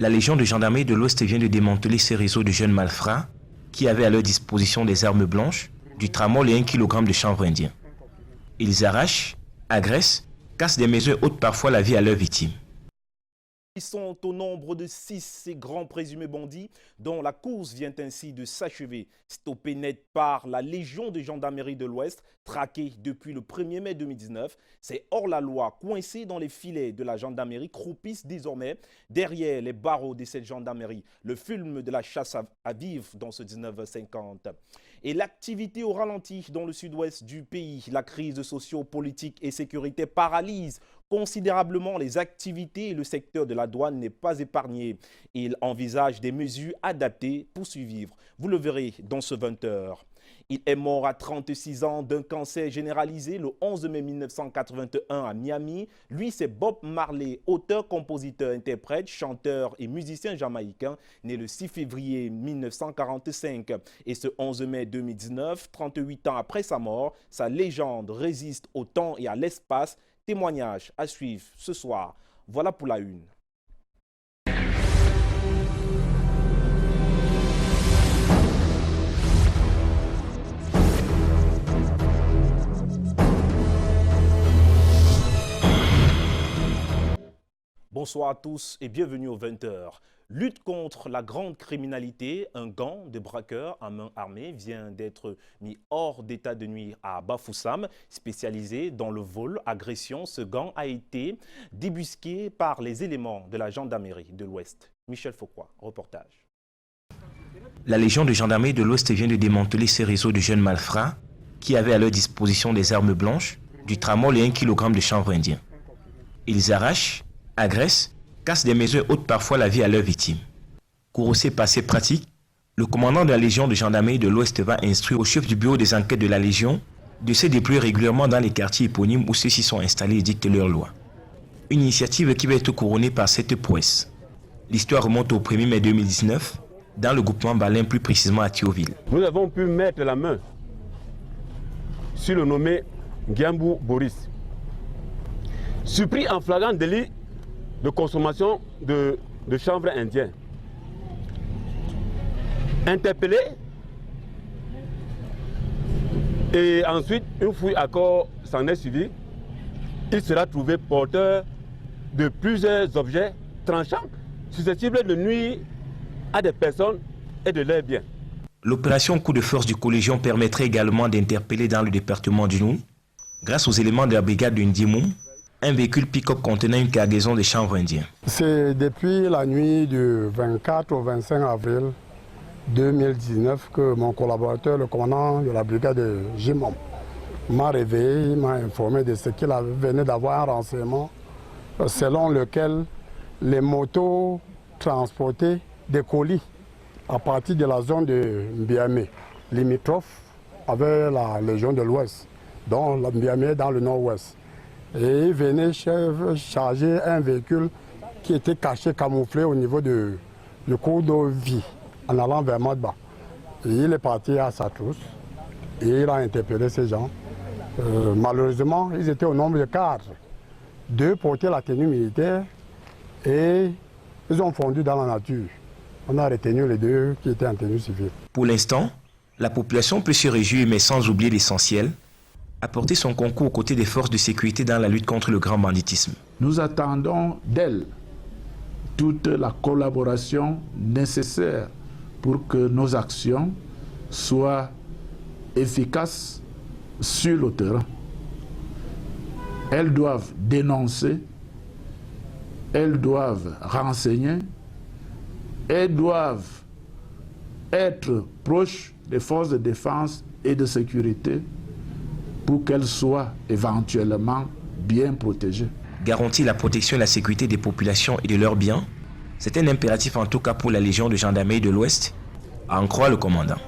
La Légion de gendarmerie de l'Ouest vient de démanteler ces réseaux de jeunes malfrats qui avaient à leur disposition des armes blanches, du tramol et 1 kg de chanvre indien. Ils arrachent, agressent, cassent des maisons et ôtent parfois la vie à leurs victimes. Ils sont au nombre de 6 ces grands présumés bandits dont la course vient ainsi de s'achever. Stoppés net par la Légion de gendarmerie de l'Ouest, traqués depuis le 1er mai 2019, ces hors-la-loi coincés dans les filets de la gendarmerie croupissent désormais derrière les barreaux de cette gendarmerie. Le film de la chasse à vivre dans ce 1950. Et l'activité au ralenti dans le sud-ouest du pays. La crise socio-politique et sécurité paralyse considérablement les activités et le secteur de la douane n'est pas épargné. Il envisage des mesures adaptées pour survivre. Vous le verrez dans ce 20h. Il est mort à 36 ans d'un cancer généralisé le 11 mai 1981 à Miami. Lui, c'est Bob Marley, auteur, compositeur, interprète, chanteur et musicien jamaïcain, né le 6 février 1945. Et ce 11 mai 2019, 38 ans après sa mort, sa légende résiste au temps et à l'espace. Témoignage à suivre ce soir. Voilà pour la une. Bonsoir à tous et bienvenue au 20h. Lutte contre la grande criminalité, un gang de braqueurs à main armée vient d'être mis hors d'état de nuire à Bafoussam. Spécialisé dans le vol, agression, ce gang a été débusqué par les éléments de la gendarmerie de l'Ouest. Michel Foucault, reportage. La Légion de gendarmerie de l'Ouest vient de démanteler ces réseaux de jeunes malfrats qui avaient à leur disposition des armes blanches, du tramol et 1 kg de chanvre indien. Ils arrachent, agressent, cassent des maisons et ôtent parfois la vie à leurs victimes. Courroucé par ces pratiques, le commandant de la Légion de gendarmerie de l'Ouest va instruire au chef du bureau des enquêtes de la Légion de se déployer régulièrement dans les quartiers éponymes où ceux-ci sont installés et dictent leurs lois. Une initiative qui va être couronnée par cette prouesse. L'histoire remonte au 1er mai 2019, dans le groupement Balin, plus précisément à Thionville. Nous avons pu mettre la main sur le nommé Giambou Boris, surpris en flagrant délit de consommation de chanvre indien. Interpellé et ensuite une fouille à corps s'en est suivie. Il sera trouvé porteur de plusieurs objets tranchants susceptibles de nuire à des personnes et de leurs biens. L'opération coup de force du collégion permettrait également d'interpeller dans le département du Nou, grâce aux éléments de la brigade de Ndimou, un véhicule pick-up contenant une cargaison de chanvre indien. C'est depuis la nuit du 24 au 25 avril 2019 que mon collaborateur, le commandant de la brigade de Jimom, m'a réveillé, m'a informé de ce qu'il venait d'avoir un renseignement selon lequel les motos transportaient des colis à partir de la zone de Mbiamé, limitrophe avec la Légion de l'Ouest, dont la Mbiamé est dans le nord-ouest. Et il venait charger un véhicule qui était caché, camouflé au niveau du cours d'eau vie, en allant vers Madba. Et il est parti à sa trousse et il a interpellé ces gens. Malheureusement, ils étaient au nombre de 4. 2 portaient la tenue militaire et ils ont fondu dans la nature. On a retenu les 2 qui étaient en tenue civile. Pour l'instant, la population peut se réjouir, mais sans oublier l'essentiel: apporter son concours aux côtés des forces de sécurité dans la lutte contre le grand banditisme. Nous attendons d'elle toute la collaboration nécessaire pour que nos actions soient efficaces sur le terrain. Elles doivent dénoncer, elles doivent renseigner, elles doivent être proches des forces de défense et de sécurité pour qu'elles soient éventuellement bien protégées. Garantir la protection et la sécurité des populations et de leurs biens, c'est un impératif en tout cas pour la Légion de gendarmerie de l'Ouest, à en croire le commandant.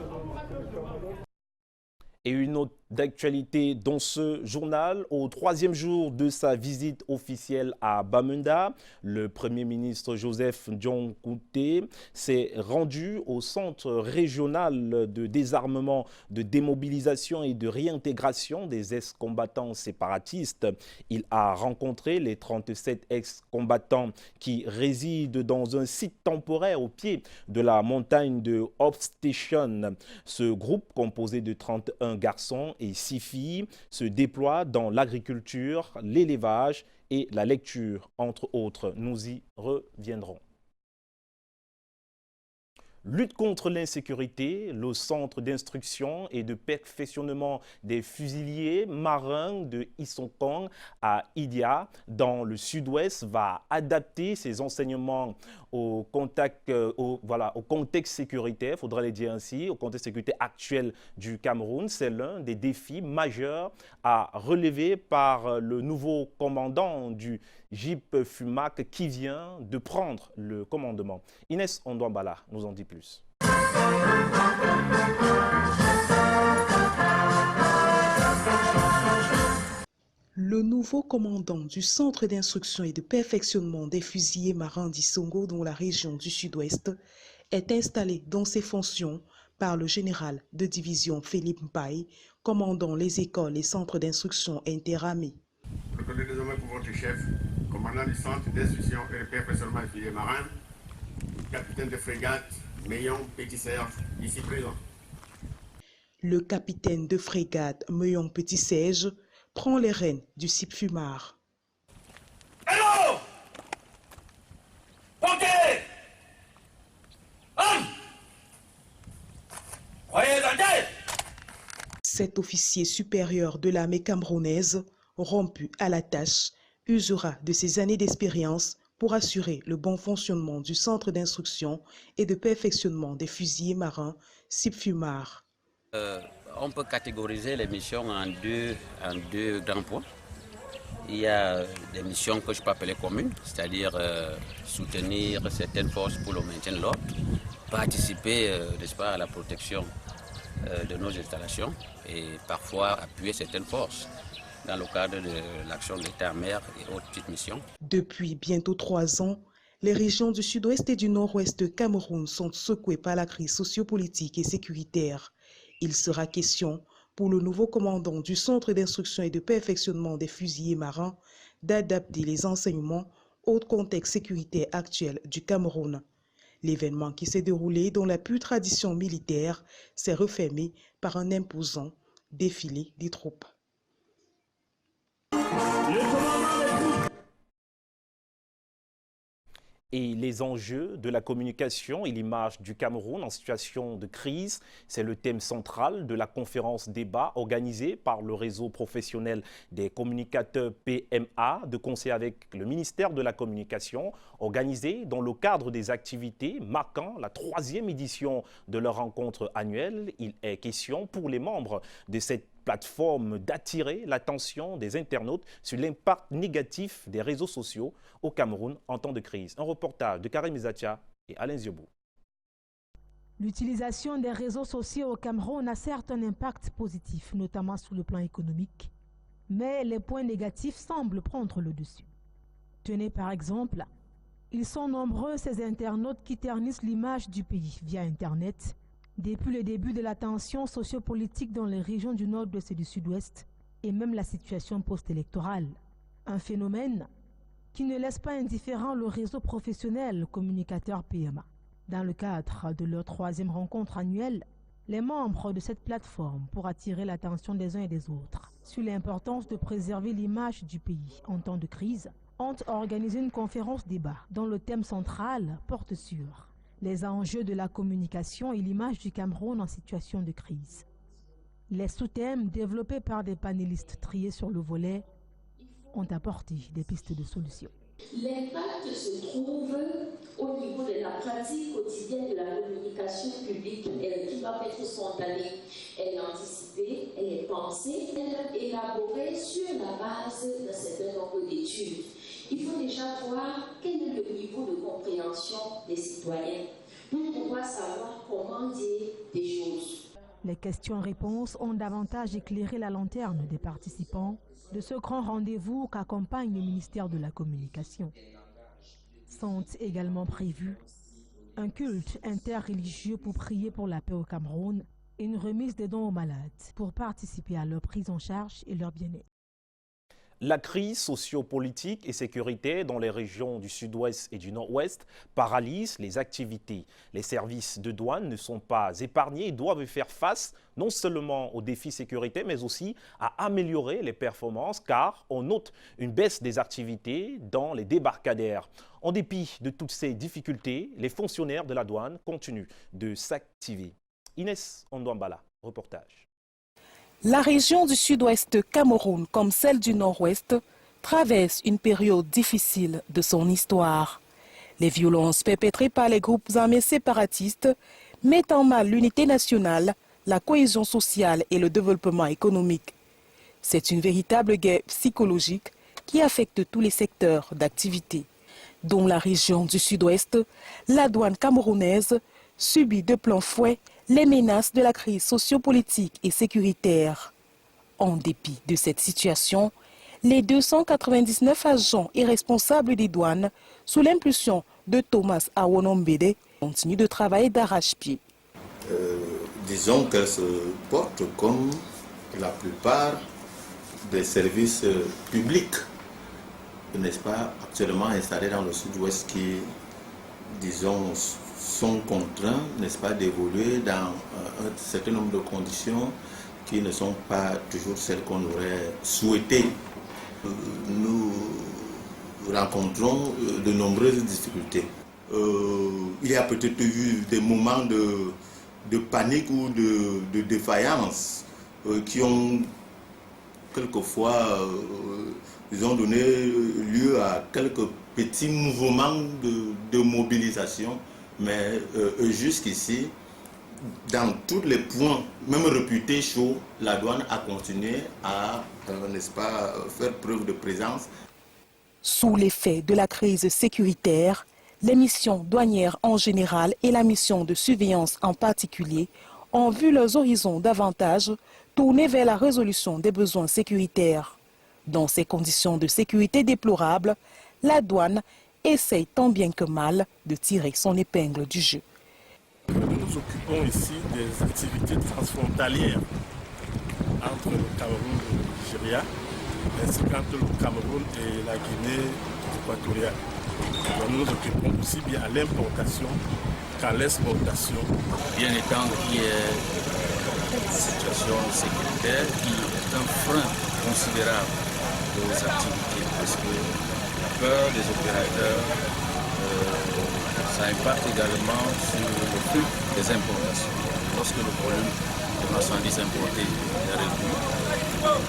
Et une autre d'actualité dans ce journal. Au troisième jour de sa visite officielle à Bamenda, le Premier ministre Joseph Ndiong Kouté s'est rendu au centre régional de désarmement, de démobilisation et de réintégration des ex-combattants séparatistes. Il a rencontré les 37 ex-combattants qui résident dans un site temporaire au pied de la montagne de Hope Station. Ce groupe, composé de 31 garçons et 6 filles, se déploie dans l'agriculture, l'élevage et la lecture, entre autres. Nous y reviendrons. Lutte contre l'insécurité, le centre d'instruction et de perfectionnement des fusiliers marins de Issonkong à Idia, dans le sud-ouest, va adapter ses enseignements au contexte sécuritaire, il faudrait le dire ainsi, au contexte sécuritaire actuel du Cameroun. C'est l'un des défis majeurs à relever par le nouveau commandant du JIP FUMAC qui vient de prendre le commandement. Inès Ondouambala nous en dit plus. Le nouveau commandant du centre d'instruction et de perfectionnement des fusiliers marins d'Isongo dans la région du sud-ouest est installé dans ses fonctions par le général de division Philippe Mpaye, commandant les écoles et centres d'instruction interarmées. Reconnaissez désormais pour votre chef, commandant du centre d'instruction et de perfectionnement des fusiliers marins, capitaine de frégate Meillon Petit-Serge, ici présent. Le capitaine de frégate Meillon Petit-Serge prend les rênes du CIP Fumar. Hello! Ok! Cet officier supérieur de l'armée camerounaise, rompu à la tâche, usera de ses années d'expérience pour assurer le bon fonctionnement du centre d'instruction et de perfectionnement des fusiliers marins CIP Fumar. On peut catégoriser les missions en deux grands points. Il y a des missions que je peux appeler communes, c'est-à-dire soutenir certaines forces pour le maintien de l'ordre, participer n'est-ce pas, à la protection de nos installations et parfois appuyer certaines forces dans le cadre de l'action de l'État en mer et autres petites missions. Depuis bientôt 3 ans, les régions du sud-ouest et du nord-ouest de Cameroun sont secouées par la crise sociopolitique et sécuritaire. Il sera question pour le nouveau commandant du centre d'instruction et de perfectionnement des fusiliers marins d'adapter les enseignements au contexte sécuritaire actuel du Cameroun. L'événement qui s'est déroulé dans la pure tradition militaire s'est refermé par un imposant défilé des troupes. Et les enjeux de la communication et l'image du Cameroun en situation de crise, c'est le thème central de la conférence débat organisée par le réseau professionnel des communicateurs PMA, de concert avec le ministère de la Communication, organisée dans le cadre des activités marquant la 3e édition de leur rencontre annuelle. Il est question pour les membres de cette plateforme d'attirer l'attention des internautes sur l'impact négatif des réseaux sociaux au Cameroun en temps de crise. Un reportage de Karim Izatia et Alain Ziobou. L'utilisation des réseaux sociaux au Cameroun a certes un impact positif, notamment sur le plan économique, mais les points négatifs semblent prendre le dessus. Tenez par exemple, ils sont nombreux ces internautes qui ternissent l'image du pays via Internet. Depuis le début de la tension sociopolitique dans les régions du nord-ouest et du sud-ouest, et même la situation post-électorale. Un phénomène qui ne laisse pas indifférent le réseau professionnel communicateur PMA. Dans le cadre de leur 3e rencontre annuelle, les membres de cette plateforme, pour attirer l'attention des uns et des autres sur l'importance de préserver l'image du pays en temps de crise, ont organisé une conférence débat dont le thème central porte sur les enjeux de la communication et l'image du Cameroun en situation de crise. Les sous-thèmes développés par des panélistes triés sur le volet ont apporté des pistes de solutions. L'impact se trouve au niveau de la pratique quotidienne de la communication publique, qui va être spontanée, elle est anticipée, elle est pensée, elle est élaborée sur la base d'un certain nombre d'études. Il faut déjà voir quel est le niveau de compréhension des citoyens pour pouvoir savoir comment dire des choses. Les questions-réponses ont davantage éclairé la lanterne des participants de ce grand rendez-vous qu'accompagne le ministère de la Communication. Sont également prévus un culte interreligieux pour prier pour la paix au Cameroun et une remise des dons aux malades pour participer à leur prise en charge et leur bien-être. La crise sociopolitique et sécuritaire dans les régions du sud-ouest et du nord-ouest paralyse les activités. Les services de douane ne sont pas épargnés et doivent faire face non seulement aux défis sécuritaires, mais aussi à améliorer les performances, car on note une baisse des activités dans les débarcadères. En dépit de toutes ces difficultés, les fonctionnaires de la douane continuent de s'activer. Inès Ondouambala, reportage. La région du sud-ouest Cameroun, comme celle du nord-ouest, traverse une période difficile de son histoire. Les violences perpétrées par les groupes armés séparatistes mettent en mal l'unité nationale, la cohésion sociale et le développement économique. C'est une véritable guerre psychologique qui affecte tous les secteurs d'activité. Dans la région du sud-ouest, la douane camerounaise subit de plein fouet les menaces de la crise sociopolitique et sécuritaire. En dépit de cette situation, les 299 agents et responsables des douanes, sous l'impulsion de Thomas Awonombede, continuent de travailler d'arrache-pied. Disons qu'elle se porte comme la plupart des services publics, n'est-ce pas, actuellement installés dans le sud-ouest qui, disons, sont contraints, n'est-ce pas, d'évoluer dans un certain nombre de conditions qui ne sont pas toujours celles qu'on aurait souhaitées. Nous rencontrons de nombreuses difficultés. Il y a peut-être eu des moments de panique ou de défaillance qui ont quelquefois ils ont donné lieu à quelques petits mouvements de mobilisation. Mais jusqu'ici, dans tous les points, même réputés chauds, la douane a continué à, n'est-ce pas, faire preuve de présence. Sous l'effet de la crise sécuritaire, les missions douanières en général et la mission de surveillance en particulier ont vu leurs horizons davantage tournés vers la résolution des besoins sécuritaires. Dans ces conditions de sécurité déplorables, la douane essaye tant bien que mal de tirer son épingle du jeu. Nous nous occupons ici des activités transfrontalières entre le Cameroun et le Nigeria, ainsi qu'entre le Cameroun et la Guinée équatoriale. Nous nous occupons aussi bien à l'importation qu'à l'exportation. Bien étant qu'il y ait une situation sécuritaire qui est un frein considérable aux activités, parce que la peur des opérateurs, ça impacte également sur le flux des importations. Lorsque le volume de marchandises importées est réduit,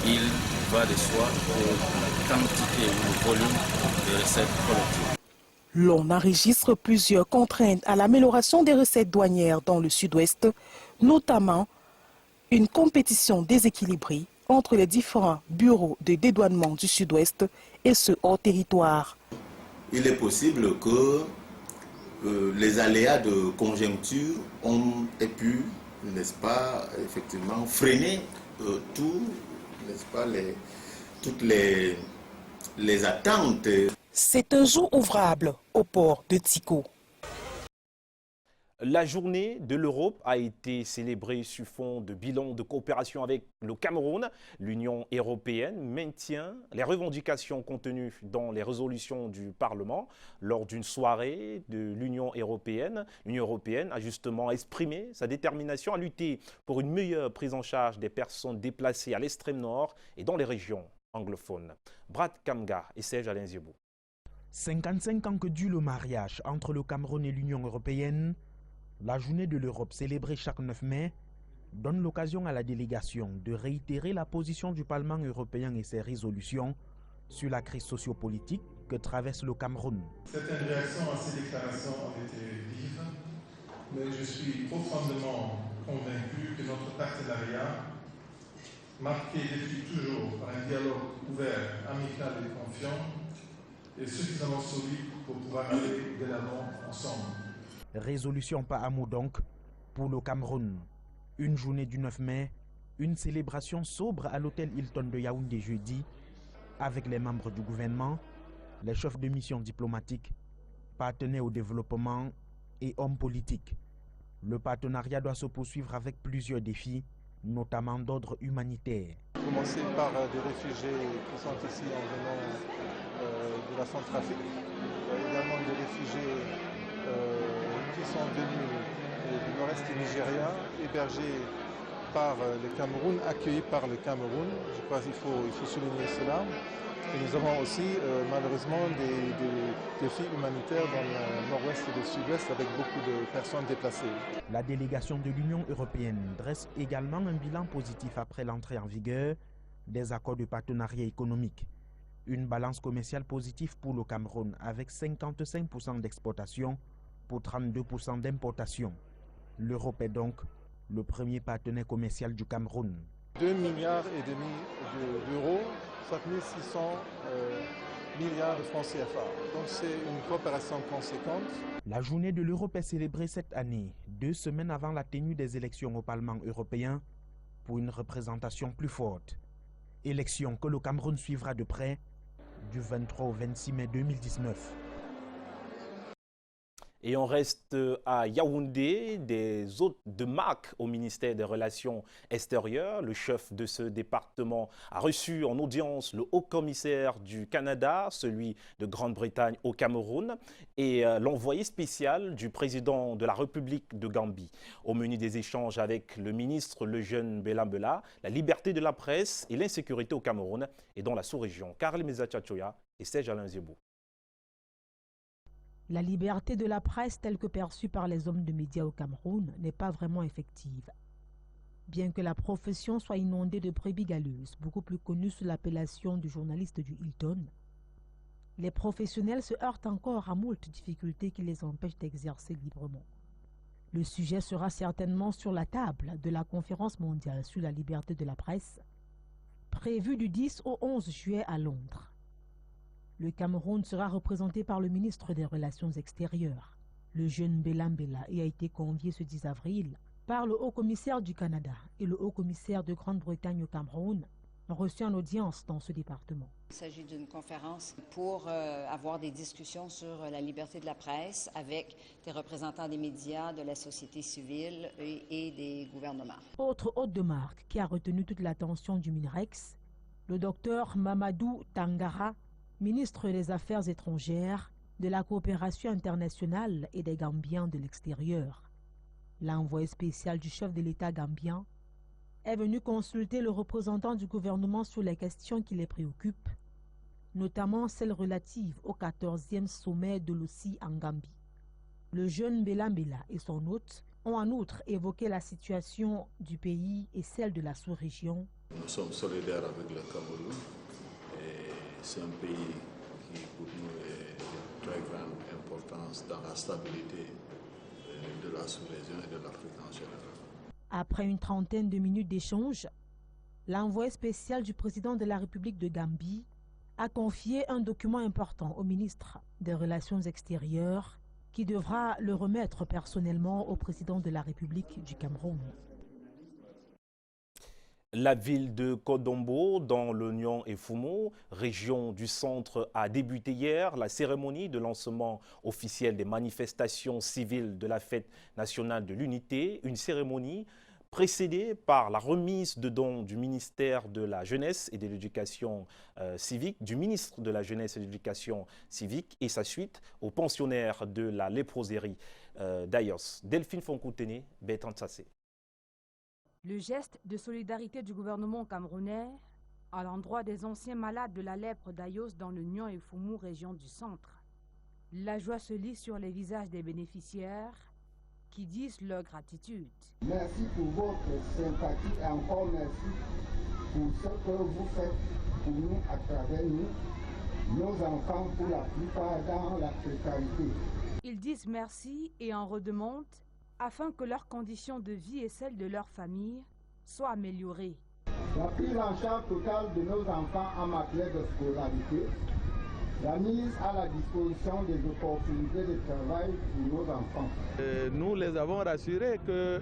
il va de soi que la quantité ou le volume des recettes collectives. L'on enregistre plusieurs contraintes à l'amélioration des recettes douanières dans le sud-ouest, notamment une compétition déséquilibrée entre les différents bureaux de dédouanement du sud-ouest et ceux hors territoire. Il est possible que les aléas de conjoncture aient pu, n'est-ce pas, effectivement, freiner n'est-ce pas, toutes les attentes. C'est un jour ouvrable au port de Tiko. La journée de l'Europe a été célébrée sur fond de bilan de coopération avec le Cameroun. L'Union européenne maintient les revendications contenues dans les résolutions du Parlement. Lors d'une soirée de l'Union européenne a justement exprimé sa détermination à lutter pour une meilleure prise en charge des personnes déplacées à l'extrême nord et dans les régions anglophones. Brad Kamga et Serge Alain Ziebou. 55 ans que dure le mariage entre le Cameroun et l'Union européenne, la journée de l'Europe célébrée chaque 9 mai donne l'occasion à la délégation de réitérer la position du Parlement européen et ses résolutions sur la crise sociopolitique que traverse le Cameroun. Certaines réactions à ces déclarations ont été vives, mais je suis profondément convaincu que notre partenariat, marqué depuis toujours par un dialogue ouvert, amical et confiant, est suffisamment solide pour pouvoir aller de l'avant ensemble. Résolution par amour donc pour le Cameroun. Une journée du 9 mai, une célébration sobre à l'hôtel Hilton de Yaoundé jeudi, avec les membres du gouvernement, les chefs de mission diplomatiques, partenaires au développement et hommes politiques. Le partenariat doit se poursuivre avec plusieurs défis, notamment d'ordre humanitaire. Commencer par des réfugiés qui sont ici en venant de la Centrafrique, également des réfugiés qui sont venus du nord-est du Nigeria, hébergés par le Cameroun, accueillis par le Cameroun. Je crois qu'il faut souligner cela. Et nous avons aussi malheureusement des défis humanitaires dans le nord-ouest et le sud-ouest avec beaucoup de personnes déplacées. La délégation de l'Union européenne dresse également un bilan positif après l'entrée en vigueur des accords de partenariat économique. Une balance commerciale positive pour le Cameroun avec 55% d'exportation pour 32% d'importation. L'Europe est donc le premier partenaire commercial du Cameroun. 2,5 milliards d'euros, 4600 milliards de francs CFA. Donc c'est une coopération conséquente. La journée de l'Europe est célébrée cette année, 2 semaines avant la tenue des élections au Parlement européen, pour une représentation plus forte. Élections que le Cameroun suivra de près du 23 au 26 mai 2019. Et on reste à Yaoundé, des hôtes de marque au ministère des Relations extérieures. Le chef de ce département a reçu en audience le haut-commissaire du Canada, celui de Grande-Bretagne au Cameroun, et l'envoyé spécial du président de la République de Gambie. Au menu des échanges avec le ministre Lejeune Belambela, la liberté de la presse et l'insécurité au Cameroun et dans la sous-région. Karl Mezachachoya et Serge Alain Zebou. La liberté de la presse telle que perçue par les hommes de médias au Cameroun n'est pas vraiment effective. Bien que la profession soit inondée de brebis galeuses, beaucoup plus connues sous l'appellation du journaliste du Hilton, les professionnels se heurtent encore à moult difficultés qui les empêchent d'exercer librement. Le sujet sera certainement sur la table de la conférence mondiale sur la liberté de la presse, prévue du 10 au 11 juillet à Londres. Le Cameroun sera représenté par le ministre des Relations extérieures. Le jeune Belambela y a été convié ce 10 avril par le haut-commissaire du Canada et le haut-commissaire de Grande-Bretagne au Cameroun, reçus en audience dans ce département. Il s'agit d'une conférence pour avoir des discussions sur la liberté de la presse avec des représentants des médias, de la société civile et des gouvernements. Autre hôte de marque qui a retenu toute l'attention du MINREX, le docteur Mamadou Tangara, ministre des Affaires étrangères, de la coopération internationale et des Gambiens de l'extérieur. L'envoyé spécial du chef de l'État gambien est venu consulter le représentant du gouvernement sur les questions qui les préoccupent, notamment celles relatives au 14e sommet de l'OCI en Gambie. Le jeune Belambela et son hôte ont en outre évoqué la situation du pays et celle de la sous-région. Nous sommes solidaires avec le Cameroun. C'est un pays qui, pour nous, est de très grande importance dans la stabilité de la sous-région et de l'Afrique en général. Après une trentaine de minutes d'échange, l'envoyé spécial du président de la République de Gambie a confié un document important au ministre des Relations extérieures qui devra le remettre personnellement au président de la République du Cameroun. La ville de Kodombo, dans l'Union Efumo, région du centre, a débuté hier la cérémonie de lancement officiel des manifestations civiles de la fête nationale de l'unité, une cérémonie précédée par la remise de dons du ministère de la Jeunesse et de l'Éducation civique, du ministre de la Jeunesse et de l'Éducation civique et sa suite aux pensionnaires de la léproserie d'Ayos. Delphine Fonkoutene, Bertrand Sassé. Le geste de solidarité du gouvernement camerounais à l'endroit des anciens malades de la lèpre d'Ayos dans le Nyon et Foumou, région du centre. La joie se lit sur les visages des bénéficiaires qui disent leur gratitude. Merci pour votre sympathie et encore merci pour ce que vous faites pour nous à travers nous, nos enfants pour la plupart dans la précarité. Ils disent merci et en redemandent afin que leurs conditions de vie et celles de leur famille soient améliorées. La prise en charge totale de nos enfants en matière de scolarité, la mise à la disposition des opportunités de travail pour nos enfants. Nous les avons rassurés que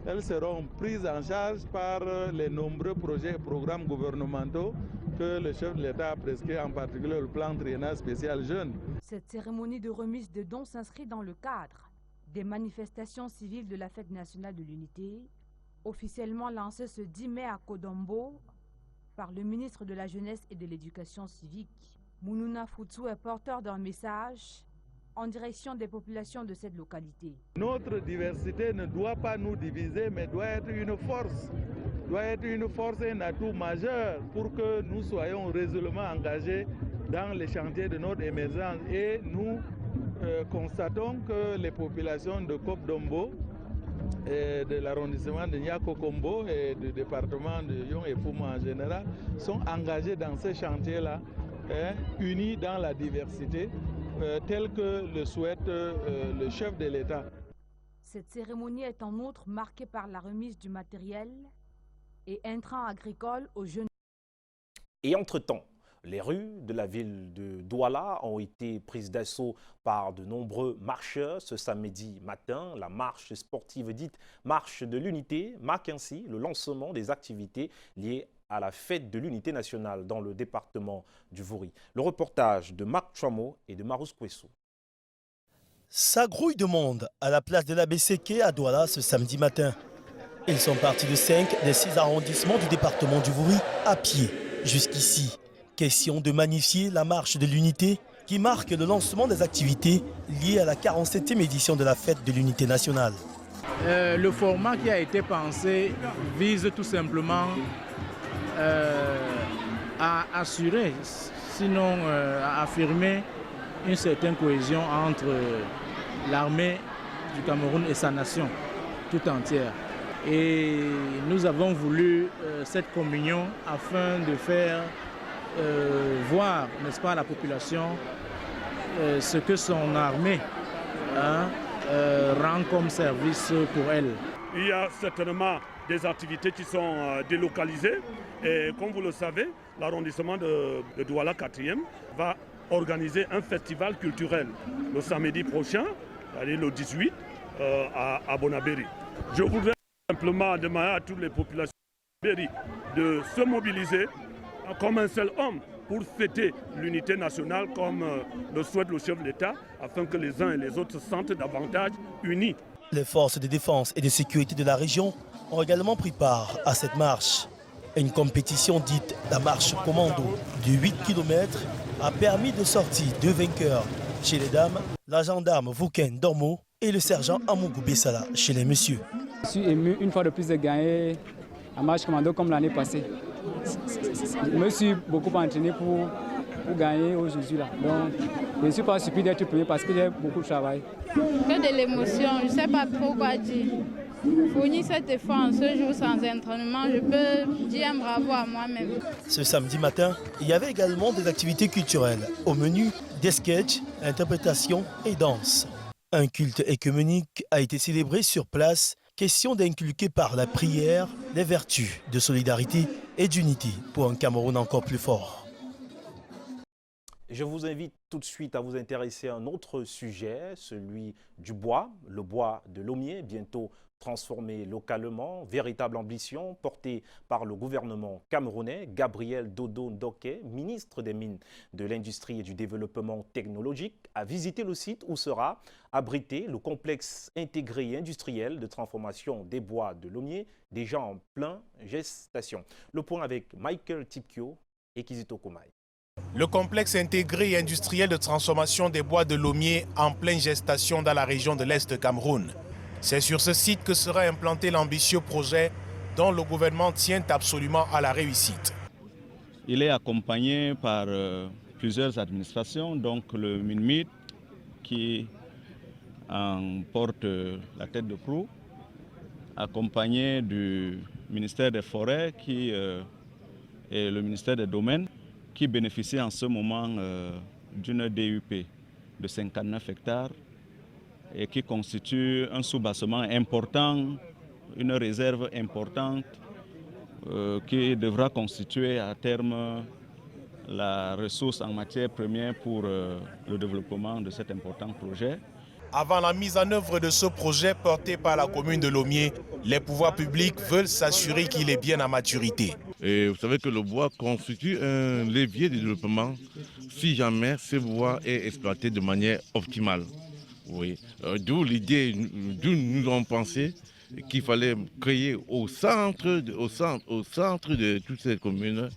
elles seront prises en charge par les nombreux projets et programmes gouvernementaux que le chef de l'État a prescrits, en particulier le plan triennal spécial jeune. Cette cérémonie de remise de dons s'inscrit dans le cadre des manifestations civiles de la Fête nationale de l'Unité, officiellement lancée ce 10 mai à Kodombo par le ministre de la Jeunesse et de l'Éducation civique. Mounouna Foutsou est porteur d'un message en direction des populations de cette localité. Notre diversité ne doit pas nous diviser, mais doit être une force. Doit être une force et un atout majeur pour que nous soyons résolument engagés dans les chantiers de notre émergence. Et nous constatons que les populations de Kodombo, de l'arrondissement de Niakokombo et du département de Yon et Foumo en général sont engagées dans ces chantiers-là, unis dans la diversité, tel que le souhaite le chef de l'État. Cette cérémonie est en outre marquée par la remise du matériel et intrants agricoles aux jeunes. Et entre-temps, les rues de la ville de Douala ont été prises d'assaut par de nombreux marcheurs. Ce samedi matin, la marche sportive dite Marche de l'Unité marque ainsi le lancement des activités liées à la fête de l'Unité nationale dans le département du Vouri. Le reportage de Marc Chouamo et de Marous Kouessou. Ça grouille de monde à la place de la BCK à Douala ce samedi matin. Ils sont partis de 5 des 6 arrondissements du département du Vouri à pied jusqu'ici. Question de magnifier la marche de l'unité qui marque le lancement des activités liées à la 47e édition de la fête de l'unité nationale. Le format qui a été pensé vise tout simplement à assurer, sinon à affirmer une certaine cohésion entre l'armée du Cameroun et sa nation tout entière. Et nous avons voulu cette communion afin de faire voir, n'est-ce pas, à la population ce que son armée rend comme service pour elle. Il y a certainement des activités qui sont délocalisées et comme vous le savez, l'arrondissement de Douala 4e va organiser un festival culturel le samedi prochain, le 18, à Bonabéry. Je voudrais simplement demander à toutes les populations de Bonabéry de se mobiliser comme un seul homme pour fêter l'unité nationale comme le souhaite le chef de l'État, afin que les uns et les autres se sentent davantage unis. Les forces de défense et de sécurité de la région ont également pris part à cette marche. Une compétition dite la marche commando de 8 km a permis de sortir 2 vainqueurs chez les dames, la gendarme Vouken Dormo et le sergent Amougou Bessala chez les messieurs. Je suis ému une fois de plus de gagner la marche commando comme l'année passée. Je me suis beaucoup entraîné pour gagner aujourd'hui là. Donc je ne suis pas surpris d'être premier parce que j'ai beaucoup de travail. Que de l'émotion, je ne sais pas trop quoi dire. Fournir cet effort en ce jour sans entraînement, je peux dire un bravo à moi-même. Ce samedi matin, il y avait également des activités culturelles. Au menu, des sketchs, interprétations et danse. Un culte œcuménique a été célébré sur place. Question d'inculquer par la prière les vertus de solidarité et d'unité pour un Cameroun encore plus fort. Je vous invite tout de suite à vous intéresser à un autre sujet, celui du bois, le bois de Lomié, bientôt transformé localement, véritable ambition portée par le gouvernement camerounais. Gabriel Dodo Ndoké, ministre des Mines, de l'Industrie et du Développement technologique, a visité le site où sera abrité le complexe intégré industriel de transformation des bois de Lomié, déjà en plein gestation. Le point avec Michael Tipkio et Kizito Koumaï. Le complexe intégré industriel de transformation des bois de Lomié en pleine gestation dans la région de l'Est Cameroun. C'est sur ce site que sera implanté l'ambitieux projet dont le gouvernement tient absolument à la réussite. Il est accompagné par plusieurs administrations, donc le MINMIT qui en porte la tête de proue, accompagné du ministère des Forêts et le ministère des Domaines qui bénéficie en ce moment d'une DUP de 59 hectares et qui constitue un soubassement important, une réserve importante qui devra constituer à terme la ressource en matière première pour le développement de cet important projet. Avant la mise en œuvre de ce projet porté par la commune de Lommié, les pouvoirs publics veulent s'assurer qu'il est bien à maturité. Et vous savez que le bois constitue un levier de développement si jamais ce bois est exploité de manière optimale. Oui. D'où l'idée, d'où nous avons pensé qu'il fallait créer au centre de toutes ces communes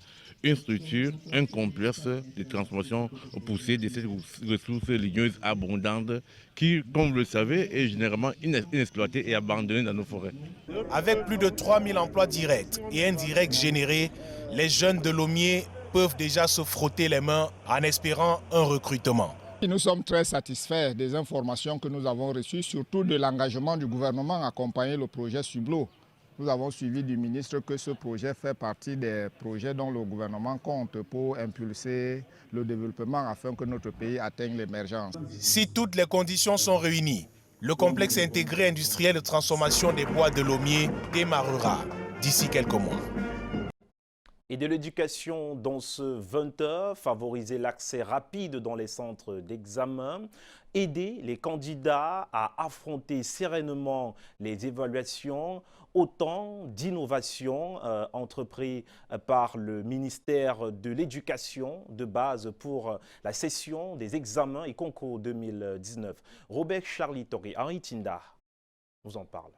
une structure, un complexe de transformation poussée de ces ressources ligneuses abondantes qui, comme vous le savez, est généralement inexploitée et abandonnée dans nos forêts. Avec plus de 3000 emplois directs et indirects générés, les jeunes de Lommié peuvent déjà se frotter les mains en espérant un recrutement. Nous sommes très satisfaits des informations que nous avons reçues, surtout de l'engagement du gouvernement à accompagner le projet Sublo. Nous avons suivi du ministre que ce projet fait partie des projets dont le gouvernement compte pour impulser le développement afin que notre pays atteigne l'émergence. Si toutes les conditions sont réunies, le complexe intégré industriel de transformation des bois de Lommié démarrera d'ici quelques mois. Et de l'éducation dans ce 20h, favoriser l'accès rapide dans les centres d'examen, aider les candidats à affronter sereinement les évaluations, autant d'innovations entreprises par le ministère de l'Éducation de base pour la session des examens et concours 2019. Robert Charlie Toré, Henri Tinda nous en parle.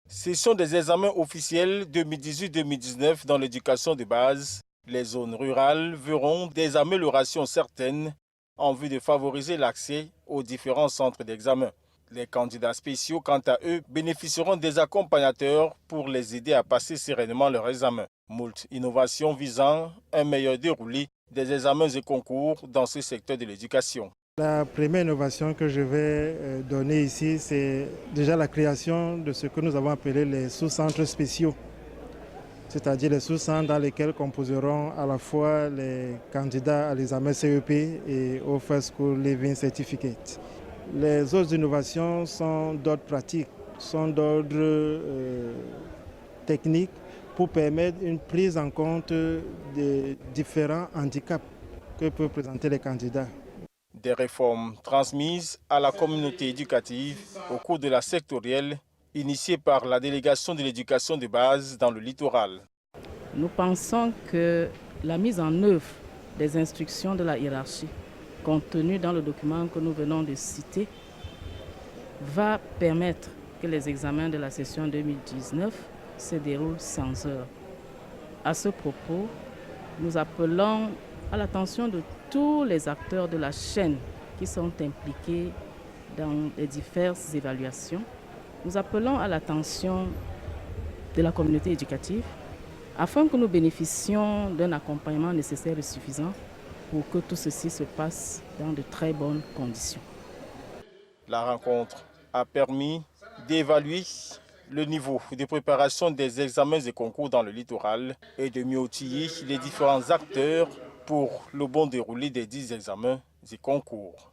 Session des examens officiels 2018-2019 dans l'éducation de base. Les zones rurales verront des améliorations certaines en vue de favoriser l'accès aux différents centres d'examen. Les candidats spéciaux, quant à eux, bénéficieront des accompagnateurs pour les aider à passer sereinement leur examen. Moult innovations visant un meilleur déroulé des examens et concours dans ce secteur de l'éducation. La première innovation que je vais donner ici, c'est déjà la création de ce que nous avons appelé les sous-centres spéciaux, c'est-à-dire les sous-centres dans lesquels composeront à la fois les candidats à l'examen CEP et au First School Living Certificate. Les autres innovations sont d'ordre pratique, sont d'ordre technique pour permettre une prise en compte des différents handicaps que peuvent présenter les candidats. Des réformes transmises à la communauté éducative au cours de la sectorielle initiée par la délégation de l'éducation de base dans le littoral. Nous pensons que la mise en œuvre des instructions de la hiérarchie contenues dans le document que nous venons de citer va permettre que les examens de la session 2019 se déroulent sans heure. À ce propos, nous appelons à l'attention de tous les acteurs de la chaîne qui sont impliqués dans les diverses évaluations. Nous appelons à l'attention de la communauté éducative afin que nous bénéficions d'un accompagnement nécessaire et suffisant pour que tout ceci se passe dans de très bonnes conditions. La rencontre a permis d'évaluer le niveau de préparation des examens et concours dans le littoral et de mieux outiller les différents acteurs pour le bon déroulé des 10 examens et concours.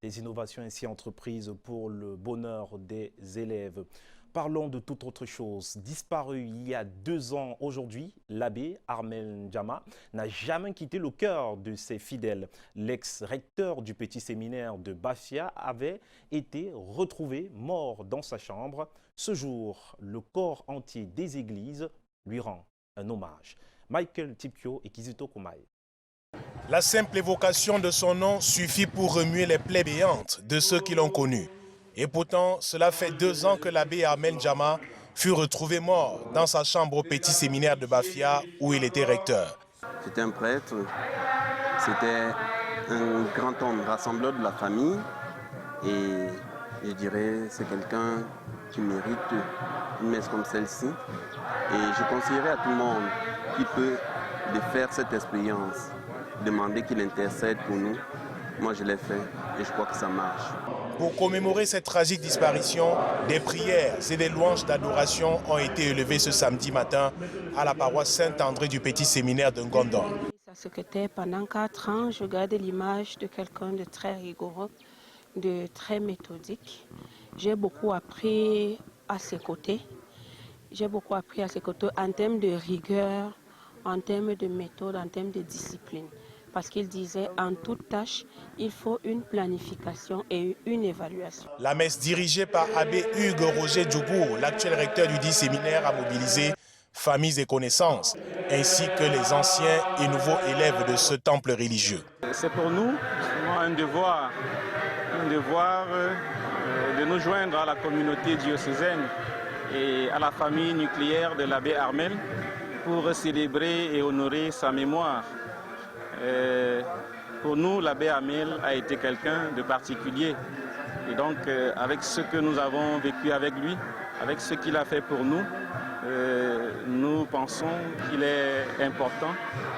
Des innovations ainsi entreprises pour le bonheur des élèves. Parlons de toute autre chose. Disparu il y a 2 ans aujourd'hui, l'abbé Armel Ndjama n'a jamais quitté le cœur de ses fidèles. L'ex-recteur du petit séminaire de Bafia avait été retrouvé mort dans sa chambre. Ce jour, le corps entier des églises lui rend un hommage. Michael Tipkio et Kizito Koumaï. La simple évocation de son nom suffit pour remuer les plaies béantes de ceux qui l'ont connu. Et pourtant, cela fait 2 ans que l'abbé Armel Ndjama fut retrouvé mort dans sa chambre au petit séminaire de Bafia où il était recteur. C'était un prêtre, c'était un grand homme rassembleur de la famille et je dirais c'est quelqu'un qui mérite une messe comme celle-ci. Et je conseillerais à tout le monde qui peut de faire cette expérience, demander qu'il intercède pour nous. Moi je l'ai fait et je crois que ça marche. Pour commémorer cette tragique disparition, des prières et des louanges d'adoration ont été élevées ce samedi matin à la paroisse Saint-André du petit séminaire de Ngondon. Secrétaire pendant 4 ans, je garde l'image de quelqu'un de très rigoureux, de très méthodique. J'ai beaucoup appris à ses côtés. J'ai beaucoup appris à ses côtés en termes de rigueur, en termes de méthode, en termes de discipline. parce qu'il disait en toute tâche, il faut une planification et une évaluation. La messe dirigée par Abbé Hugues Roger Djougou, l'actuel recteur du dit séminaire, a mobilisé familles et connaissances, ainsi que les anciens et nouveaux élèves de ce temple religieux. C'est pour nous un devoir de nous joindre à la communauté diocésaine et à la famille nucléaire de l'abbé Armel pour célébrer et honorer sa mémoire. Pour nous, l'abbé Armel a été quelqu'un de particulier. Et donc, avec ce que nous avons vécu avec lui, avec ce qu'il a fait pour nous, nous pensons qu'il est important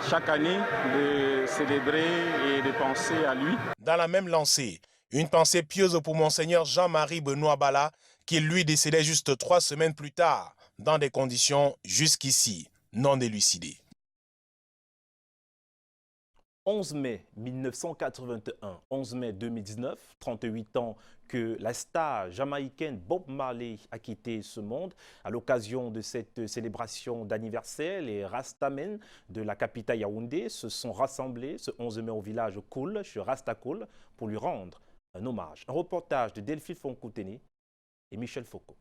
chaque année de célébrer et de penser à lui. Dans la même lancée, une pensée pieuse pour Monseigneur Jean-Marie Benoît Bala, qui lui décédait juste 3 semaines plus tard, dans des conditions jusqu'ici non élucidées. 11 mai 1981, 11 mai 2019, 38 ans que la star jamaïcaine Bob Marley a quitté ce monde. À l'occasion de cette célébration d'anniversaire, les Rastamen de la capitale Yaoundé se sont rassemblés ce 11 mai au village Koul, chez Rastakoul, pour lui rendre un hommage. Un reportage de Delphine Fonkouteni et Michel Foucault.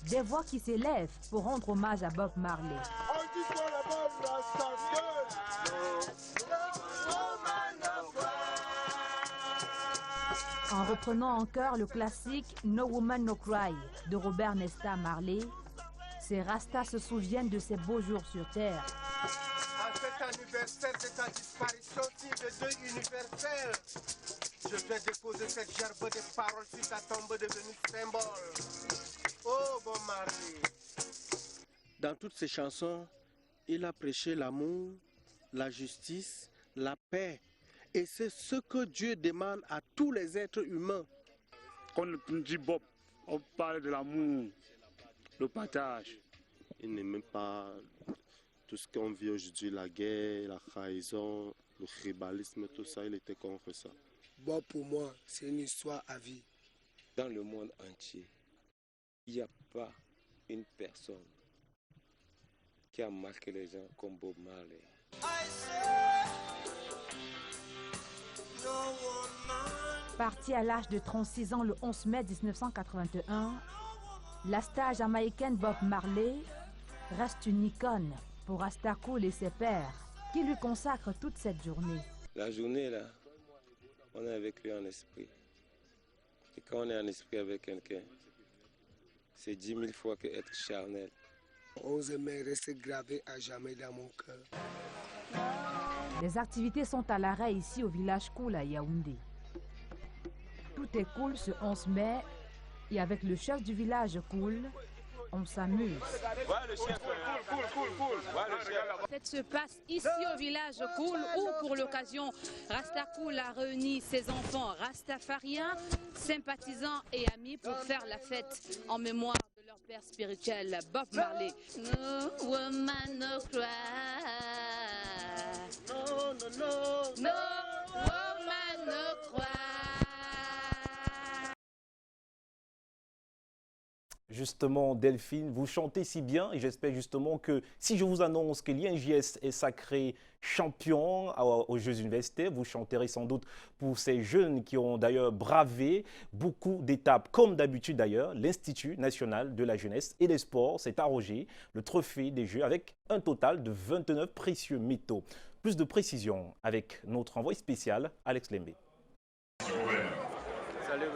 Des voix qui s'élèvent pour rendre hommage à Bob Marley. En reprenant en chœur le classique No Woman No Cry de Robert Nesta Marley, ces Rastas se souviennent de ces beaux jours sur terre. À cet anniversaire de ta disparition, de deux universels, je vais déposer cette gerbe de paroles sur ta tombe devenue symbole. Oh, Bob Marley. Dans toutes ces chansons, il a prêché l'amour, la justice, la paix. Et c'est ce que Dieu demande à tous les êtres humains. Quand on dit Bob, on parle de l'amour, le partage. Il n'aimait pas tout ce qu'on vit aujourd'hui, la guerre, la trahison, le tribalisme, tout ça, il était contre ça. Bob, pour moi, c'est une histoire à vie. Dans le monde entier, il n'y a pas une personne qui a marqué les gens comme Bob Marley. Parti à l'âge de 36 ans le 11 mai 1981, la star jamaïcaine Bob Marley reste une icône pour Rastakoul et ses pairs qui lui consacrent toute cette journée. La journée là, on est avec lui en esprit. Et quand on est en esprit avec quelqu'un, c'est 10 000 fois que être charnel. 11 mai reste gravé à jamais dans mon cœur. Les activités sont à l'arrêt ici au village Koul à Yaoundé. Tout est cool ce 11 mai et avec le chef du village Koul, on s'amuse. La fête se passe ici au village Koul où pour l'occasion Rastakoul a réuni ses enfants rastafariens, sympathisants et amis pour faire la fête en mémoire de leur père spirituel Bob Marley. No woman no cry. No, no, no. No woman no cry. Justement, Delphine, vous chantez si bien et j'espère justement que si je vous annonce que l'INJS est sacré champion aux Jeux universitaires, vous chanterez sans doute pour ces jeunes qui ont d'ailleurs bravé beaucoup d'étapes. Comme d'habitude d'ailleurs, l'Institut national de la jeunesse et des sports s'est arrogé le trophée des Jeux avec un total de 29 précieux métaux. Plus de précisions avec notre envoyé spécial, Alex Lembe. Salut,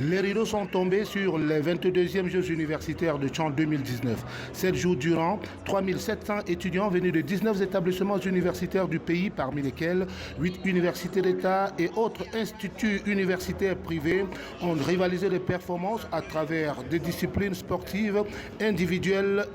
Les rideaux sont tombés sur les 22e Jeux universitaires de Tchang 2019. 7 jours durant, 3700 étudiants venus de 19 établissements universitaires du pays, parmi lesquels 8 universités d'État et autres instituts universitaires privés, ont rivalisé les performances à travers des disciplines sportives, individuelles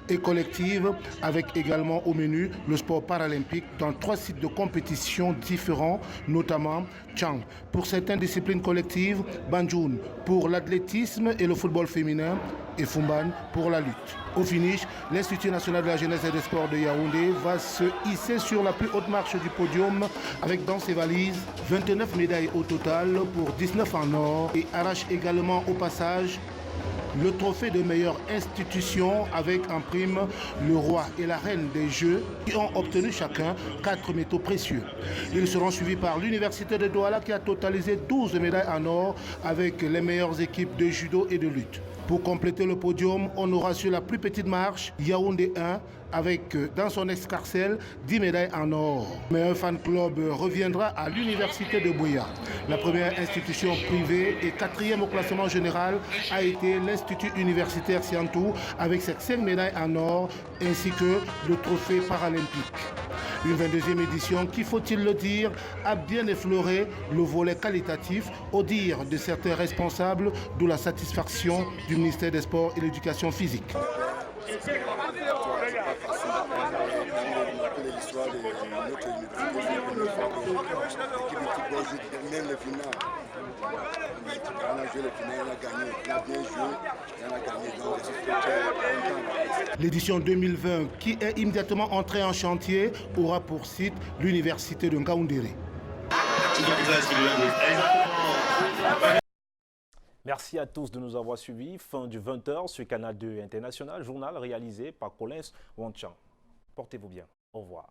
et collective, avec également au menu le sport paralympique dans 3 sites de compétition différents, notamment Tchang pour certaines disciplines collectives, Banjul pour l'athlétisme et le football féminin, et Fumban pour la lutte. Au finish, l'Institut national de la jeunesse et des sports de Yaoundé va se hisser sur la plus haute marche du podium avec dans ses valises 29 médailles au total pour 19 en or et arrache également au passage le trophée de meilleure institution avec en prime le roi et la reine des Jeux qui ont obtenu chacun 4 métaux précieux. Ils seront suivis par l'Université de Douala qui a totalisé 12 médailles en or avec les meilleures équipes de judo et de lutte. Pour compléter le podium, on aura sur la plus petite marche Yaoundé 1 avec dans son escarcelle 10 médailles en or. Mais un fan club reviendra à l'Université de Buea. La première institution privée et 4e au classement général a été l'Institut universitaire Siantou avec ses 5 médailles en or ainsi que le trophée paralympique. Une 22e édition qui, faut-il le dire, a bien effleuré le volet qualitatif au dire de certains responsables, d'où la satisfaction du ministère des Sports et de l'Éducation physique. L'édition 2020, qui est immédiatement entrée en chantier, aura pour site l'université de Ngaoundéré. Merci à tous de nous avoir suivis. Fin du 20h sur Canal 2 International, journal réalisé par Collins Wanchan. Portez-vous bien. Au revoir.